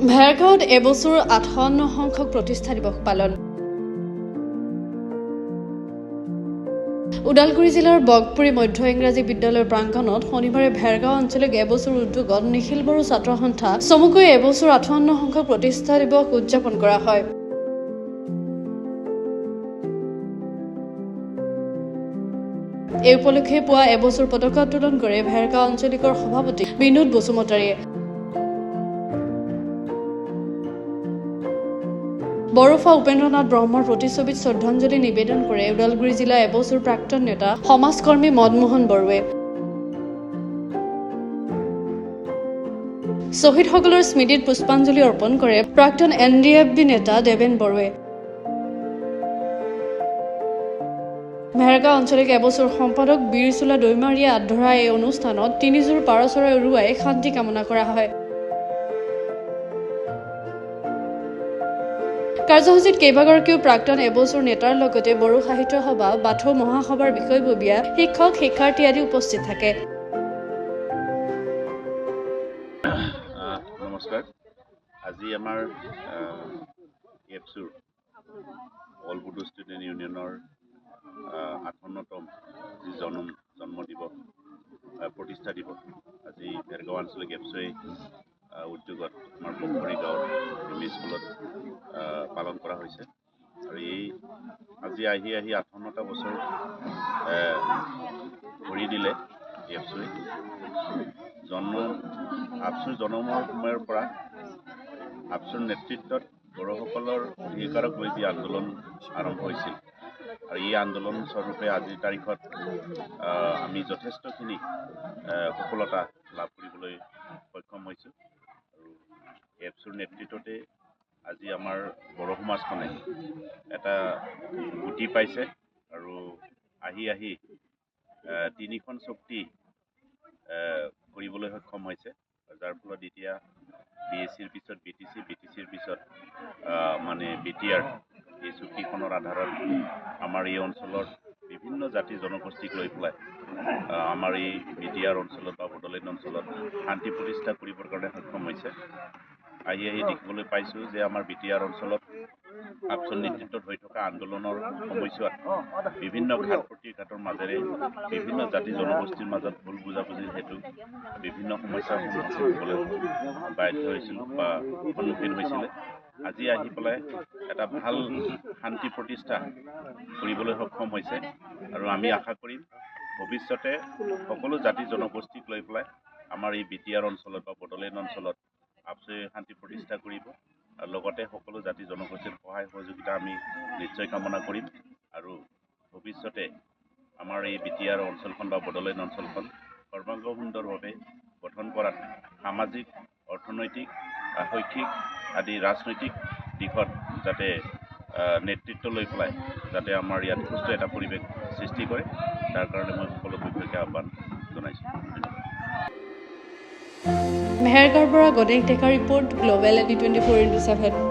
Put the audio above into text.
ভেৰগাঁৱত এবছৰ 58 সংখ্যক প্ৰতিষ্ঠা দিৱস পালন। ওদালগুৰি জিলাৰ বগপুৰী মধ্য ইংৰাজী বিদ্যালয়ৰ প্ৰাংগণত শনিবাৰে ভেৰগাঁও আঞ্চলিক এবছৰ উদ্যোগত নিখিল বড়ো ছাত্ৰ সন্থা চমুকৈ এবছৰ 58 সংখ্যক প্ৰতিষ্ঠা দিৱস উদযাপন কৰা হয়। এই উপলক্ষে পুৱা এবছৰ পতাকা উত্তোলন কৰে ভেৰগাঁও আঞ্চলিকৰ সভাপতি বিনোদ বসুমতাৰীয়ে। বৰফা উপেন্দ্ৰনাথ ব্ৰহ্মৰ প্ৰতিচ্ছবিত শ্ৰদ্ধাঞ্জলি নিবেদন কৰে ওদালগুৰি জিলা এবছৰ প্ৰাক্তন নেতা সমাজকৰ্মী মদমোহন বড়োৱে। শ্বহীদসকলৰ স্মৃতিত পুষ্পাঞ্জলি অৰ্পণ কৰে প্ৰাক্তন NDFB নেতা দেৱেন বড়োৱে। ভেৰগাঁও আঞ্চলিক এবছৰ সম্পাদক বীৰচোলা দৈমাৰীয়ে আধৰা এই অনুষ্ঠানত 3 যোৰ পাৰ চৰাই উৰুৱাই শান্তি কামনা কৰা হয়। কাৰ্যসূচীত কেইবাগৰাকীও প্ৰাক্তন এবছৰ নেতাৰ লগতে বড়ো সাহিত্য সভা বাথৌ মহাসভাৰ বিষয়ববীয়া শিক্ষক শিক্ষাৰ্থী আদি উপস্থিত থাকে। নমস্কাৰ। আজি আমাৰ এপছুৰ অল বড়ো ষ্টুডেণ্ট ইউনিয়নৰ 58তম যি জন্ম দিৱস প্ৰতিষ্ঠা দিৱস আজি ভেৰগাঁও আঞ্চলিক এপছুৱে উদ্যোগত আমাৰ বগপুৰী গাঁৱৰ এম ই স্কুলত পালন কৰা হৈছে। আৰু এই আজি আহি 58টা বছৰ ভৰি দিলে এপছুৱে। আপছুৰ জন্মৰ সময়ৰ পৰা আপছুৰ নেতৃত্বত বড়োসকলৰ অধিকাৰক লৈ যি আন্দোলন আৰম্ভ হৈছিল আৰু এই আন্দোলন স্বৰূপে আজিৰ তাৰিখত আমি যথেষ্টখিনি সফলতা লাভ কৰিবলৈ সক্ষম হৈছোঁ। আৰু এপছুৰ নেতৃত্বতে আজি আমাৰ বড়ো সমাজখনে এটা গতি পাইছে আৰু আহি 3খন চুক্তি কৰিবলৈ সক্ষম হৈছে, যাৰ ফলত এতিয়া BSCৰ পিছত BTC, BTCৰ পিছত মানে BTR এই চুক্তিখনৰ আধাৰত আমাৰ এই অঞ্চলৰ বিভিন্ন জাতি জনগোষ্ঠীক লৈ পেলাই আমাৰ এই BTR অঞ্চলত বা বড়োলেণ্ড অঞ্চলত শান্তি প্ৰতিষ্ঠা কৰিবৰ কাৰণে সক্ষম হৈছে। আহি দেখিবলৈ পাইছোঁ যে আমাৰ BTR অঞ্চলত আপছুৰ নেতৃত্বত হৈ থকা আন্দোলনৰ সময়ছোৱাত বিভিন্ন ঘাট প্ৰতিঘাতৰ মাজেৰে বিভিন্ন জাতি জনগোষ্ঠীৰ মাজত ভুল বুজাবুজিৰ হেতু বিভিন্ন সমস্যাৰ সন্মুখীন হ'বলৈ বাধ্য হৈছিলোঁ বা সন্মুখীন হৈছিলে। আজি আহি পেলাই এটা ভাল শান্তি প্ৰতিষ্ঠা কৰিবলৈ সক্ষম হৈছে আৰু আমি আশা কৰিম ভৱিষ্যতে সকলো জাতি জনগোষ্ঠীক লৈ পেলাই আমাৰ এই BTR অঞ্চলত বা বড়োলেণ্ড অঞ্চলত আপছুৱে শান্তি প্ৰতিষ্ঠা কৰিব আৰু লগতে সকলো জাতি জনগোষ্ঠীৰ সহায় সহযোগিতা আমি নিশ্চয় কামনা কৰিম। আৰু ভৱিষ্যতে আমাৰ এই BTR অঞ্চলখন বা বড়োলেণ্ড অঞ্চলখন সৰ্বাংগ সুন্দৰভাৱে গঠন কৰাত সামাজিক, অৰ্থনৈতিক, শৈক্ষিক আদি ৰাজনৈতিক দিশত যাতে নেতৃত্ব লৈ পেলাই যাতে আমাৰ ইয়াত সুস্থ এটা পৰিৱেশ সৃষ্টি কৰে, তাৰ কাৰণে মই সকলো পক্ষকে আহ্বান জনাইছোঁ। মেহেৰগাঁৱৰ পৰা গণেশ ডেকা ৰিপৰ্ট, গ্ল'বেল 24x7।